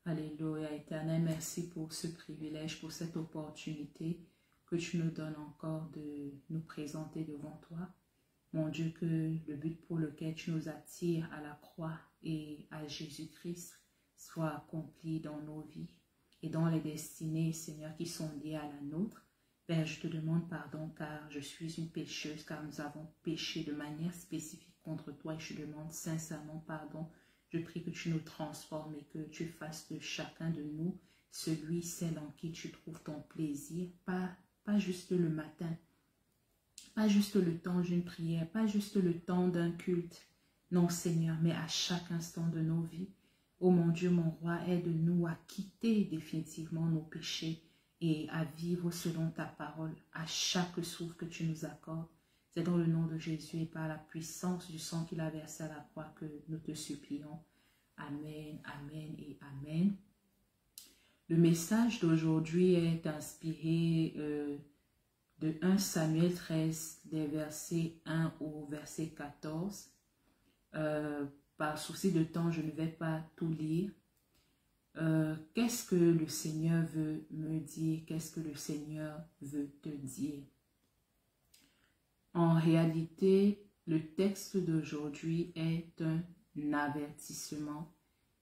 Alléluia, Éternel, merci pour ce privilège, pour cette opportunité que tu nous donnes encore de nous présenter devant toi. Mon Dieu, que le but pour lequel tu nous attires à la croix et à Jésus-Christ soit accompli dans nos vies et dans les destinées, Seigneur, qui sont liées à la nôtre. Père, je te demande pardon car je suis une pécheuse, car nous avons péché de manière spécifique contre toi et je te demande sincèrement pardon. Je prie que tu nous transformes et que tu fasses de chacun de nous celui, celle en qui tu trouves ton plaisir, pas juste le matin, pas juste le temps d'une prière, pas juste le temps d'un culte. Non, Seigneur, mais à chaque instant de nos vies. Oh mon Dieu, mon roi, aide-nous à quitter définitivement nos péchés et à vivre selon ta parole à chaque souffle que tu nous accordes. C'est dans le nom de Jésus et par la puissance du sang qu'il a versé à la croix que nous te supplions. Amen, amen et amen. Le message d'aujourd'hui est inspiré de 1 Samuel 13, des versets 1 au verset 14. Par souci de temps, je ne vais pas tout lire. Qu'est-ce que le Seigneur veut me dire? Qu'est-ce que le Seigneur veut te dire? En réalité, le texte d'aujourd'hui est un avertissement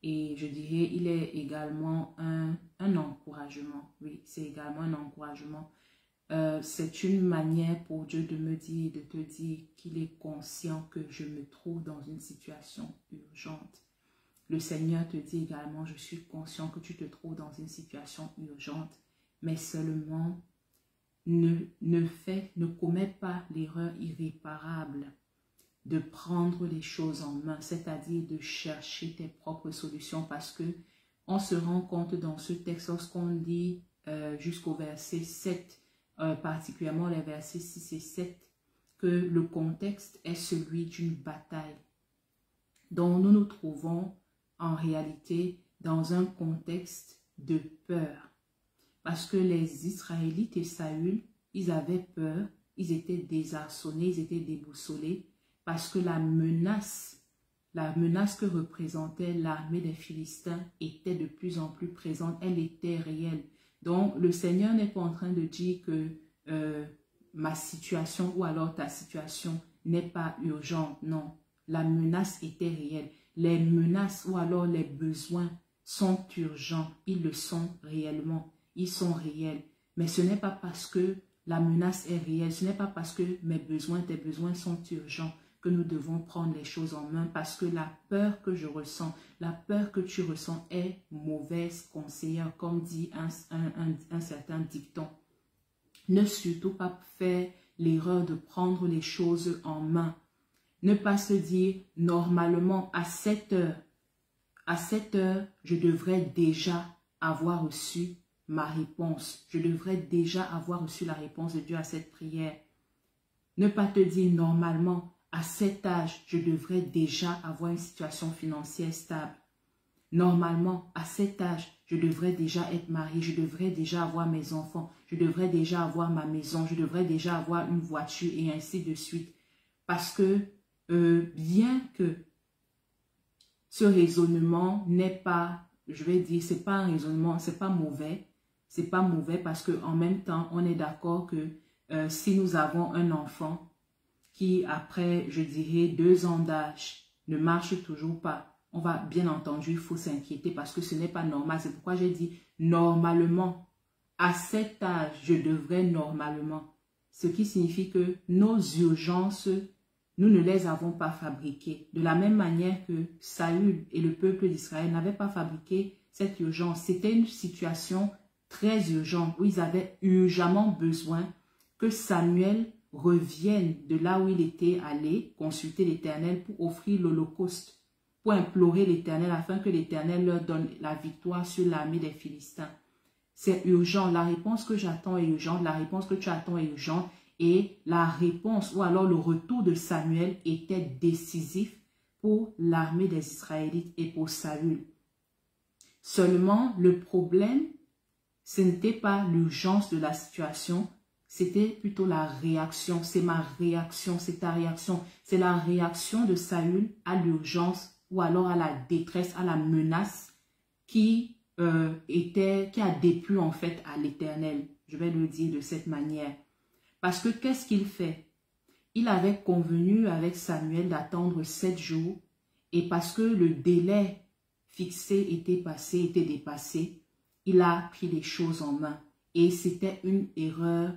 et je dirais il est également un encouragement. Oui, c'est également un encouragement. C'est une manière pour Dieu de me dire, de te dire qu'il est conscient que je me trouve dans une situation urgente. Le Seigneur te dit également, je suis conscient que tu te trouves dans une situation urgente, mais seulement ne commets pas l'erreur irréparable de prendre les choses en main, c'est-à-dire de chercher tes propres solutions, parce que on se rend compte dans ce texte, lorsqu'on lit jusqu'au verset 7, particulièrement les versets 6 et 7, que le contexte est celui d'une bataille dont nous nous trouvons en réalité dans un contexte de peur. Parce que les Israélites et Saül, ils avaient peur, ils étaient désarçonnés, ils étaient déboussolés, parce que la menace que représentait l'armée des Philistins était de plus en plus présente, elle était réelle. Donc le Seigneur n'est pas en train de dire que ma situation ou alors ta situation n'est pas urgente, non. La menace était réelle. Les menaces ou alors les besoins sont urgents, ils le sont réellement. Ils sont réels, mais ce n'est pas parce que la menace est réelle, ce n'est pas parce que mes besoins, tes besoins sont urgents que nous devons prendre les choses en main, parce que la peur que je ressens, la peur que tu ressens est mauvaise conseillère, comme dit un certain dicton. Ne surtout pas faire l'erreur de prendre les choses en main. Ne pas se dire, normalement, à 7 heures, je devrais déjà avoir reçu ma réponse. Je devrais déjà avoir reçu la réponse de Dieu à cette prière. Ne pas te dire normalement, à cet âge, je devrais déjà avoir une situation financière stable. Normalement, à cet âge, je devrais déjà être mariée, je devrais déjà avoir mes enfants, je devrais déjà avoir ma maison, je devrais déjà avoir une voiture et ainsi de suite. Parce que bien que ce raisonnement n'est pas, je vais dire, c'est pas un raisonnement, c'est pas mauvais. C'est pas mauvais parce qu'en même temps, on est d'accord que si nous avons un enfant qui, après, je dirais, 2 ans d'âge, ne marche toujours pas, on va, bien entendu, il faut s'inquiéter parce que ce n'est pas normal. C'est pourquoi j'ai dit, normalement, à cet âge, je devrais normalement. Ce qui signifie que nos urgences, nous ne les avons pas fabriquées. De la même manière que Saül et le peuple d'Israël n'avaient pas fabriqué cette urgence. C'était une situation très urgente où ils avaient urgemment besoin que Samuel revienne de là où il était allé consulter l'Éternel pour offrir l'Holocauste, pour implorer l'Éternel afin que l'Éternel leur donne la victoire sur l'armée des Philistins. C'est urgent. La réponse que j'attends est urgente. La réponse que tu attends est urgente. Et la réponse ou alors le retour de Samuel était décisif pour l'armée des Israélites et pour Saül. Seulement, le problème, ce n'était pas l'urgence de la situation, c'était plutôt la réaction. C'est ma réaction, c'est ta réaction. C'est la réaction de Saül à l'urgence ou alors à la détresse, à la menace qui qui a déplu en fait à l'Éternel. Je vais le dire de cette manière. Parce que qu'est-ce qu'il fait? Il avait convenu avec Samuel d'attendre 7 jours et parce que le délai fixé était dépassé, il a pris les choses en main. Et c'était une erreur,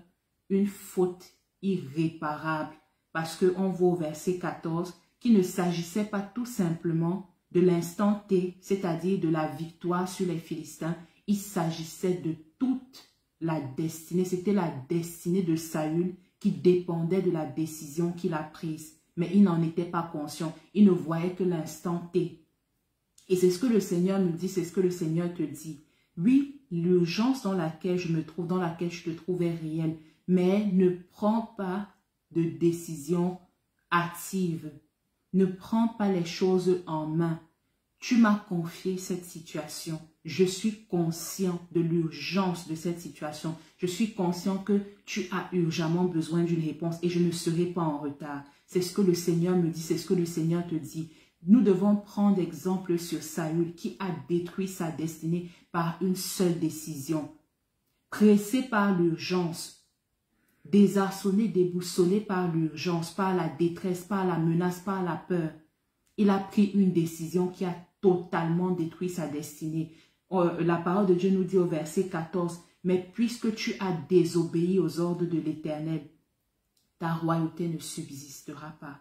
une faute irréparable. Parce qu'on voit au verset 14 qu'il ne s'agissait pas tout simplement de l'instant T, c'est-à-dire de la victoire sur les Philistins. Il s'agissait de toute la destinée. C'était la destinée de Saül qui dépendait de la décision qu'il a prise. Mais il n'en était pas conscient. Il ne voyait que l'instant T. Et c'est ce que le Seigneur nous dit, c'est ce que le Seigneur te dit. Oui, l'urgence dans laquelle je me trouve, dans laquelle je te trouve est réelle, mais ne prends pas de décision active. Ne prends pas les choses en main. Tu m'as confié cette situation. Je suis conscient de l'urgence de cette situation. Je suis conscient que tu as urgemment besoin d'une réponse et je ne serai pas en retard. C'est ce que le Seigneur me dit, c'est ce que le Seigneur te dit. Nous devons prendre exemple sur Saül qui a détruit sa destinée par une seule décision. Pressé par l'urgence, désarçonné, déboussolé par l'urgence, par la détresse, par la menace, par la peur, il a pris une décision qui a totalement détruit sa destinée. La parole de Dieu nous dit au verset 14, « Mais puisque tu as désobéi aux ordres de l'Éternel, ta royauté ne subsistera pas. »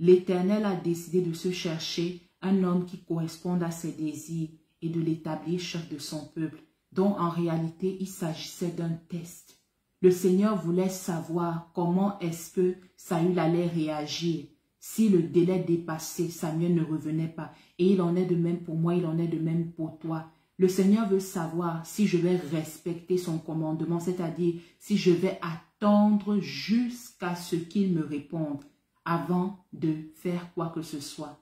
L'Éternel a décidé de se chercher un homme qui corresponde à ses désirs et de l'établir chef de son peuple, dont en réalité il s'agissait d'un test. Le Seigneur voulait savoir comment est-ce que Saül allait réagir. Si le délai dépassait, Samuel ne revenait pas. Et il en est de même pour moi, il en est de même pour toi. Le Seigneur veut savoir si je vais respecter son commandement, c'est-à-dire si je vais attendre jusqu'à ce qu'il me réponde avant de faire quoi que ce soit.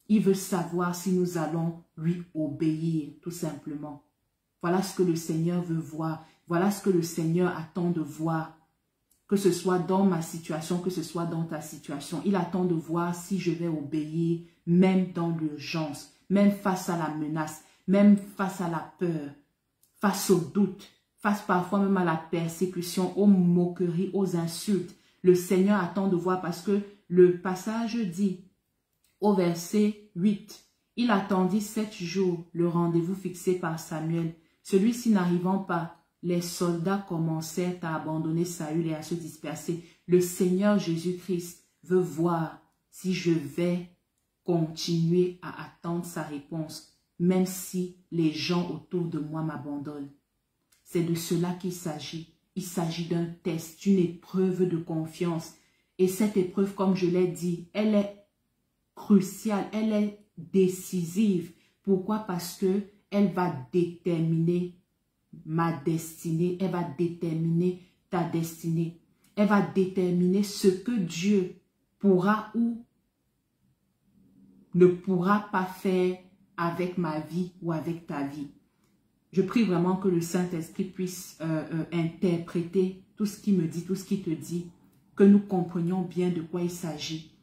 Il veut savoir si nous allons lui obéir, tout simplement. Voilà ce que le Seigneur veut voir. Voilà ce que le Seigneur attend de voir. Que ce soit dans ma situation, que ce soit dans ta situation. Il attend de voir si je vais obéir, même dans l'urgence, même face à la menace, même face à la peur, face au doute, face parfois même à la persécution, aux moqueries, aux insultes. Le Seigneur attend de voir parce que le passage dit au verset 8, « Il attendit 7 jours, le rendez-vous fixé par Samuel. Celui-ci n'arrivant pas, les soldats commencèrent à abandonner Saül et à se disperser. Le Seigneur Jésus-Christ veut voir si je vais continuer à attendre sa réponse, même si les gens autour de moi m'abandonnent. C'est de cela qu'il s'agit. Il s'agit d'un test, d'une épreuve de confiance. Et cette épreuve, comme je l'ai dit, elle est cruciale, elle est décisive. Pourquoi? Parce que elle va déterminer ma destinée, elle va déterminer ta destinée. Elle va déterminer ce que Dieu pourra ou ne pourra pas faire avec ma vie ou avec ta vie. Je prie vraiment que le Saint-Esprit puisse interpréter tout ce qu'il me dit, tout ce qu'il te dit, que nous comprenions bien de quoi il s'agit.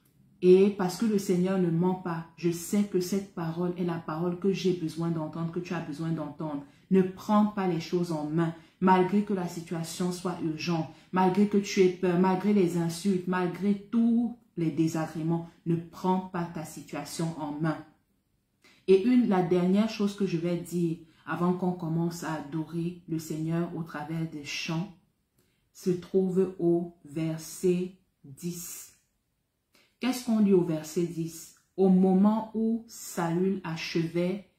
Et parce que le Seigneur ne ment pas, je sais que cette parole est la parole que j'ai besoin d'entendre, que tu as besoin d'entendre. Ne prends pas les choses en main, malgré que la situation soit urgente, malgré que tu aies peur, malgré les insultes, malgré tous les désagréments. Ne prends pas ta situation en main. Et la dernière chose que je vais dire avant qu'on commence à adorer le Seigneur au travers des chants, se trouve au verset 10. Qu'est-ce qu'on lit au verset 10? Au moment où Saül achevait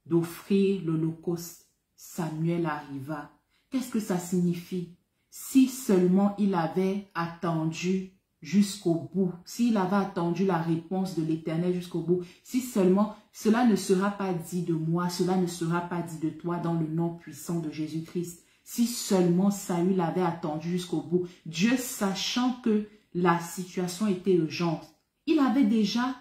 d'offrir l'holocauste, Samuel arriva. Qu'est-ce que ça signifie? Si seulement il avait attendu jusqu'au bout, s'il avait attendu la réponse de l'Éternel jusqu'au bout, si seulement cela ne sera pas dit de moi, cela ne sera pas dit de toi dans le nom puissant de Jésus-Christ. Si seulement Saül avait attendu jusqu'au bout, Dieu sachant que la situation était urgente, il avait déjà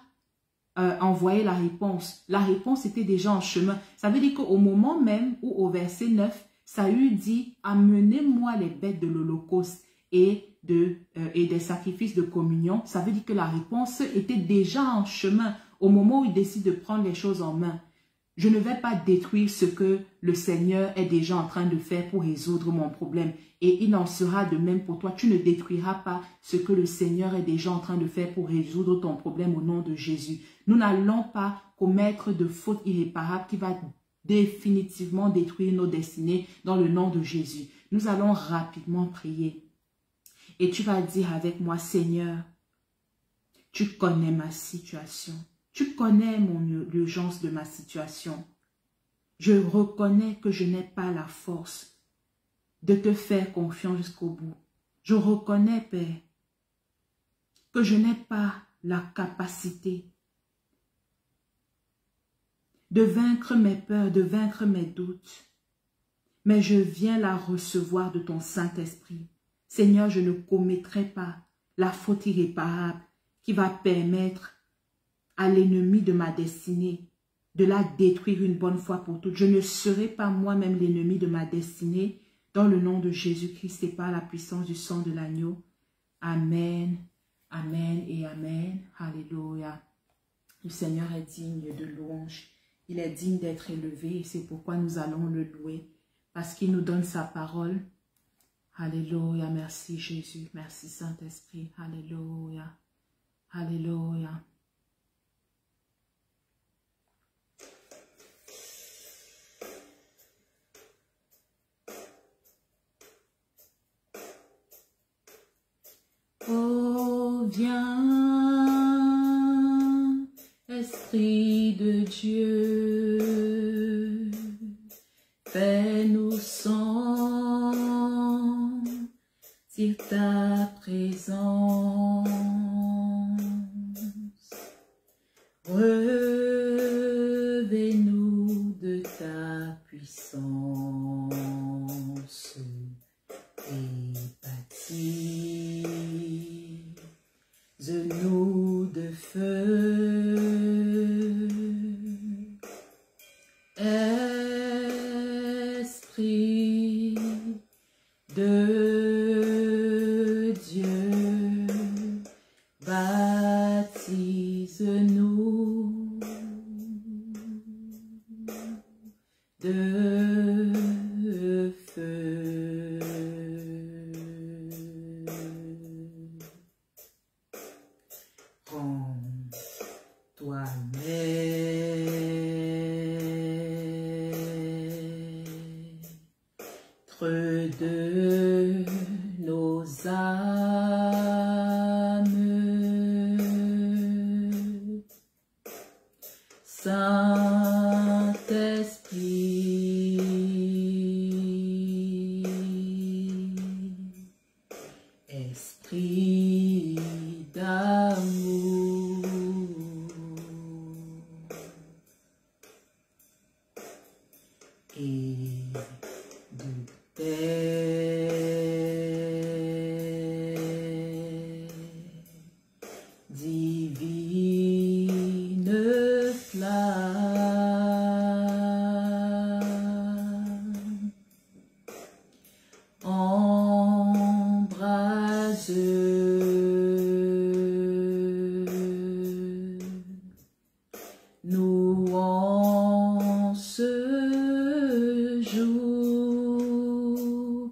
envoyé la réponse. La réponse était déjà en chemin. Ça veut dire qu'au moment même où au verset 9, Saül dit « Amenez-moi les bêtes de l'Holocauste et des sacrifices de communion », ça veut dire que la réponse était déjà en chemin au moment où il décide de prendre les choses en main. Je ne vais pas détruire ce que le Seigneur est déjà en train de faire pour résoudre mon problème. Et il en sera de même pour toi. Tu ne détruiras pas ce que le Seigneur est déjà en train de faire pour résoudre ton problème au nom de Jésus. Nous n'allons pas commettre de faute irréparable qui va définitivement détruire nos destinées dans le nom de Jésus. Nous allons rapidement prier. Et tu vas dire avec moi, Seigneur, tu connais ma situation. Tu connais l'urgence de ma situation. Je reconnais que je n'ai pas la force de te faire confiance jusqu'au bout. Je reconnais, Père, que je n'ai pas la capacité de vaincre mes peurs, de vaincre mes doutes. Mais je viens la recevoir de ton Saint-Esprit. Seigneur, je ne commettrai pas la faute irréparable qui va permettre à l'ennemi de ma destinée de la détruire une bonne fois pour toutes. Je ne serai pas moi-même l'ennemi de ma destinée dans le nom de Jésus-Christ et par la puissance du sang de l'agneau. Amen, amen et amen. Alléluia. Le Seigneur est digne de louange. Il est digne d'être élevé et c'est pourquoi nous allons le louer. Parce qu'il nous donne sa parole. Alléluia. Merci Jésus. Merci Saint-Esprit. Alléluia. Alléluia. Oh, viens, Esprit de Dieu, fais-nous sentir ta présence. Revêt-nous de ta puissance et baptise-nous de feu. Esprit de Dieu, baptise-nous de feu. Rends-toi maître de nos âmes, Saint-Esprit, Esprit d'amour, et de paix, divine flamme, embrase nous en ce jour.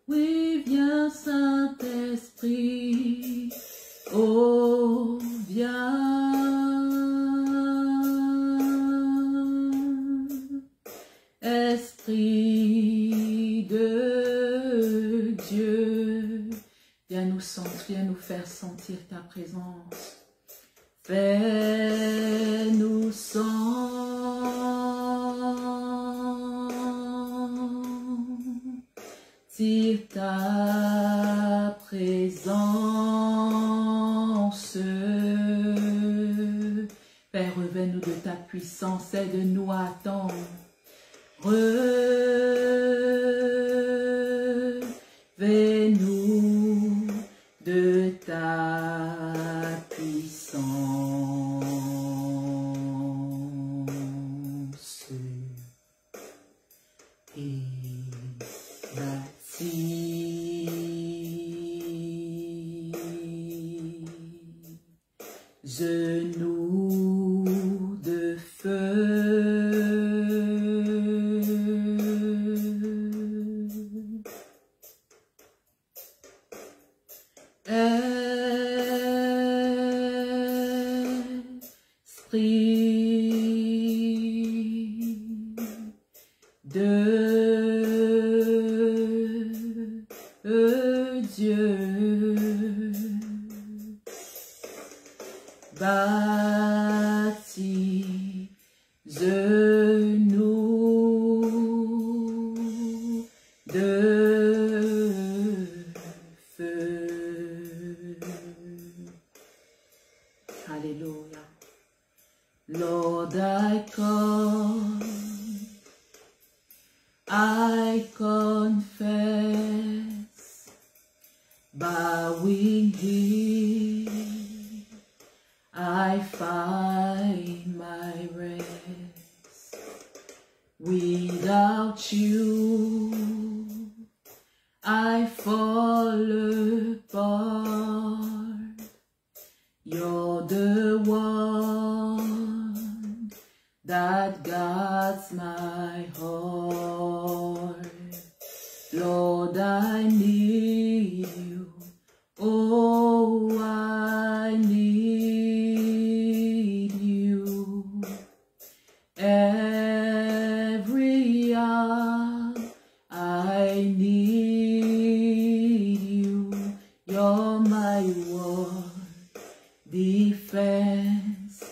Oui, viens Saint-Esprit, oh viens. Esprit de Dieu, viens nous sentir, viens nous faire sentir ta présence. Fais-nous sentir ta présence. Père, revêt-nous de ta puissance, aide-nous à attendre. Revêt-nous de ta puissance et baptise-nous de feu. Dieu. Baptise-nous de feu. Alléluia. Lord, I confess, bowing here, I find my rest. Without you, I fall apart. You're the one that guards my heart. Lord, I need you. Oh, I need you. Every hour I need you. You're my one defense,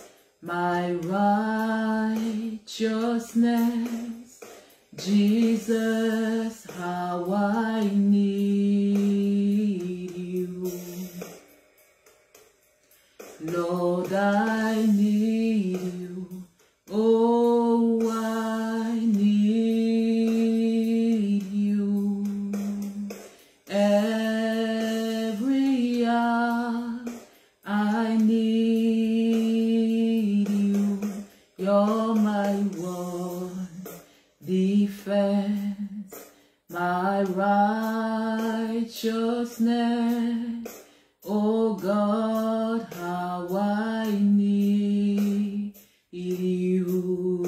my righteousness. Jesus, how I need you. Lord, I need you. Oh, I need you. Every hour I need you. You're my one defense, my righteousness. Oh God, how I need you.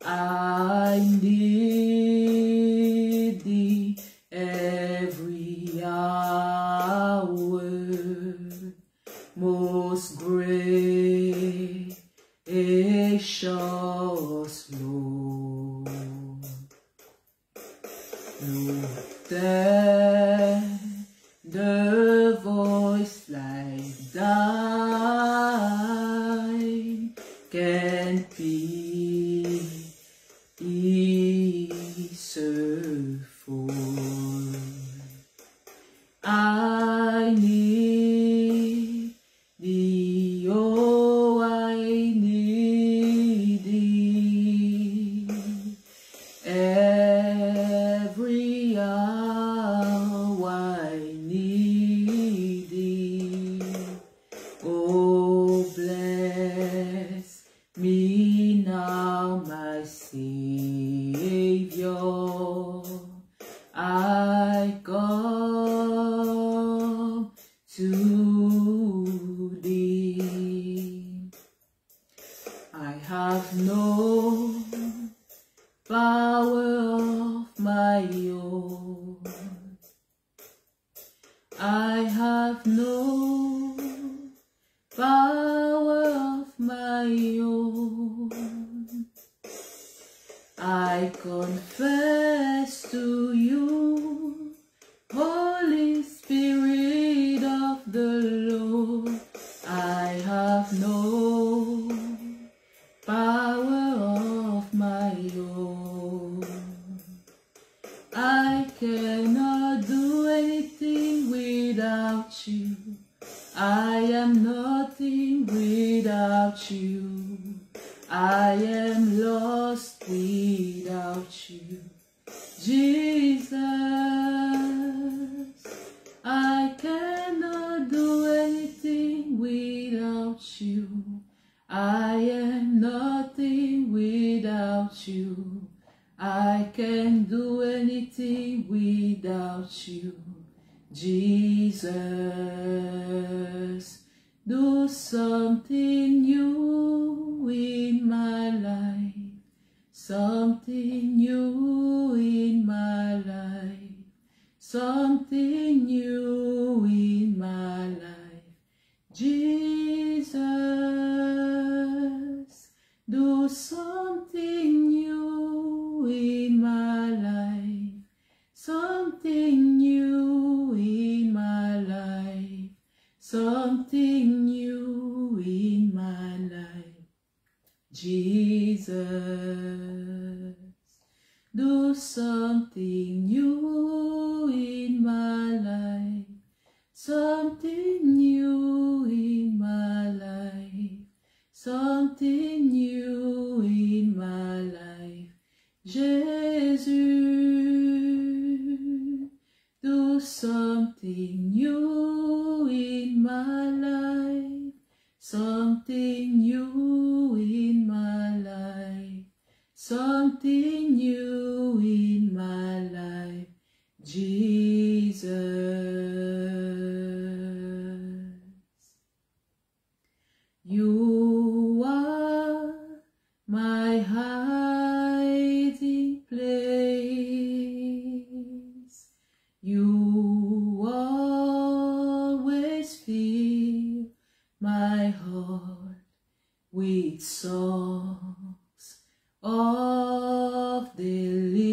I need thee every hour. Most gracious Lord, no tender voice like thine can peace afford. I need thee, oh, I need thee. Every hour I need thee. Oh, bless me now, my Savior. I come to thee. I have no power of my own. I have no power of my own. I confess to you, Holy Spirit of the Lord, I have no power of my own. I cannot do anything without you. I am nothing without you. I am lost without you. Jesus, I cannot do anything without you. I am nothing without you. I can't do anything without you. Jesus, do something new in my life. Something new in my life. Something new in my life. Jesus, do something new in my life, something new in my life, something new in my life. Jesus, do something new in my life, something new in my life, something new in my life. Jésus, do something new in my life, something new in my life, something new in my life. Jesus, you are my hiding place. You always fill my heart with songs of deliverance.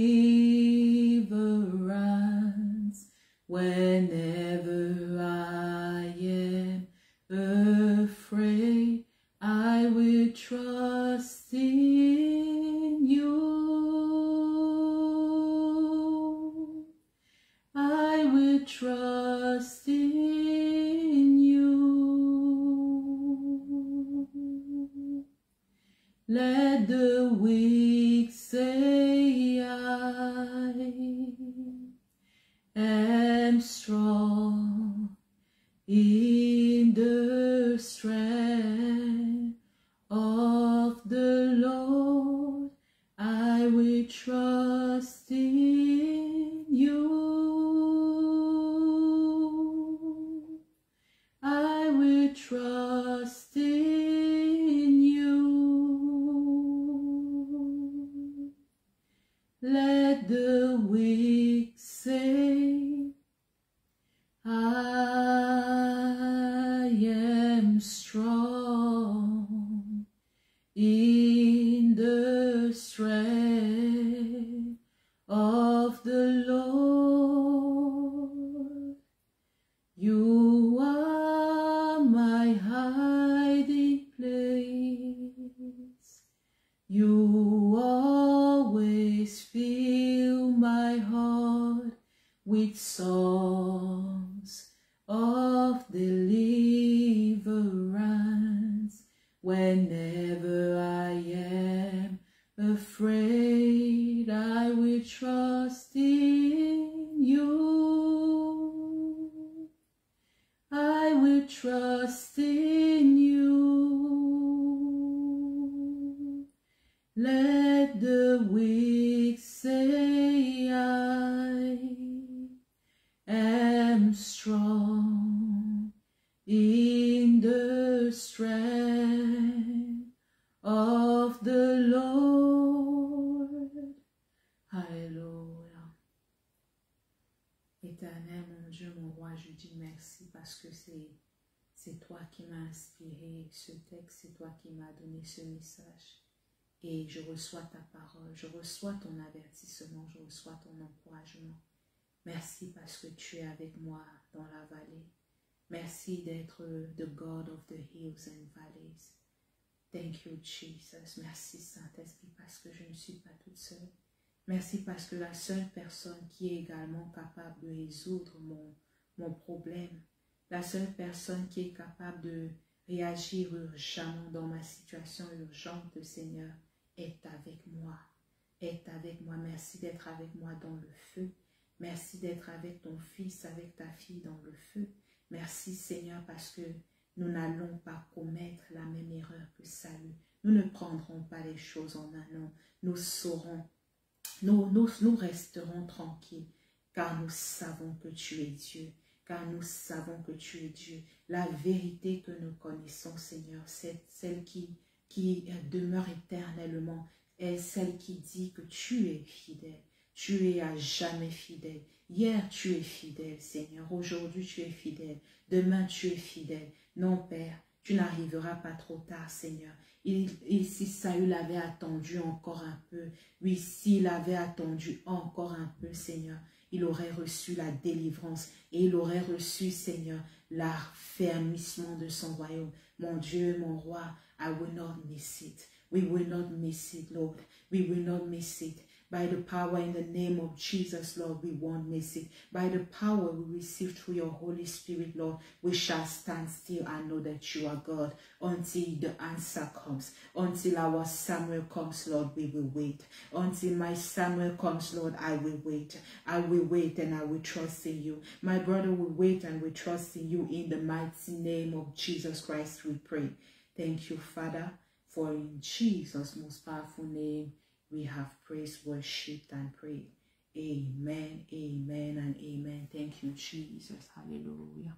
Whenever I am afraid, I will trust in you. I will trust in you. Let the weak say I am strong in the strength of the Lord. I will trust in you. I will trust in you. Let the weak say, I am strong in the strength of the Lord. You are my hiding place. You always fill my heart with songs of deliverance. Whenever I am afraid, I will trust in you. I will trust in you. Let the weak say I am strong in the strength of the Lord. Alléluia. Éternel, mon Dieu, mon roi, je dis merci parce que c'est toi qui m'as inspiré ce texte, c'est toi qui m'as donné ce message. Et je reçois ta parole, je reçois ton avertissement, je reçois ton encouragement. Merci parce que tu es avec moi dans la vallée. Merci d'être the God of the hills and valleys. Thank you, Jesus. Merci, Saint-Esprit, parce que je ne suis pas toute seule. Merci parce que la seule personne qui est également capable de résoudre mon problème, la seule personne qui est capable de réagir urgemment dans ma situation urgente, Seigneur, est avec moi. Est avec moi. Merci d'être avec moi dans le feu. Merci d'être avec ton fils, avec ta fille dans le feu. Merci, Seigneur, parce que nous n'allons pas commettre la même erreur que Saül. Nous ne prendrons pas les choses en main, non. Nous saurons, nous resterons tranquilles, car nous savons que tu es Dieu. Car nous savons que tu es Dieu. La vérité que nous connaissons, Seigneur, c'est celle qui demeure éternellement, est celle qui dit que tu es fidèle. Tu es à jamais fidèle. Hier, tu es fidèle, Seigneur. Aujourd'hui, tu es fidèle. Demain, tu es fidèle. Non, Père, tu n'arriveras pas trop tard, Seigneur. Si Saül avait attendu encore un peu, oui, s'il avait attendu encore un peu, Seigneur, il aurait reçu la délivrance et il aurait reçu, Seigneur, l'affermissement de son royaume. Mon Dieu, mon roi, I will not miss it. We will not miss it, Lord. We will not miss it. By the power in the name of Jesus, Lord, we won't miss it. By the power we receive through your Holy Spirit, Lord, we shall stand still and know that you are God until the answer comes. Until our Samuel comes, Lord, we will wait. Until my Samuel comes, Lord, I will wait. I will wait and I will trust in you. My brother will wait and will trust in you. In the mighty name of Jesus Christ, we pray. Thank you, Father, for in Jesus' most powerful name, we have praised, worshipped, and prayed. Amen, amen, and amen. Thank you, Jesus. Hallelujah.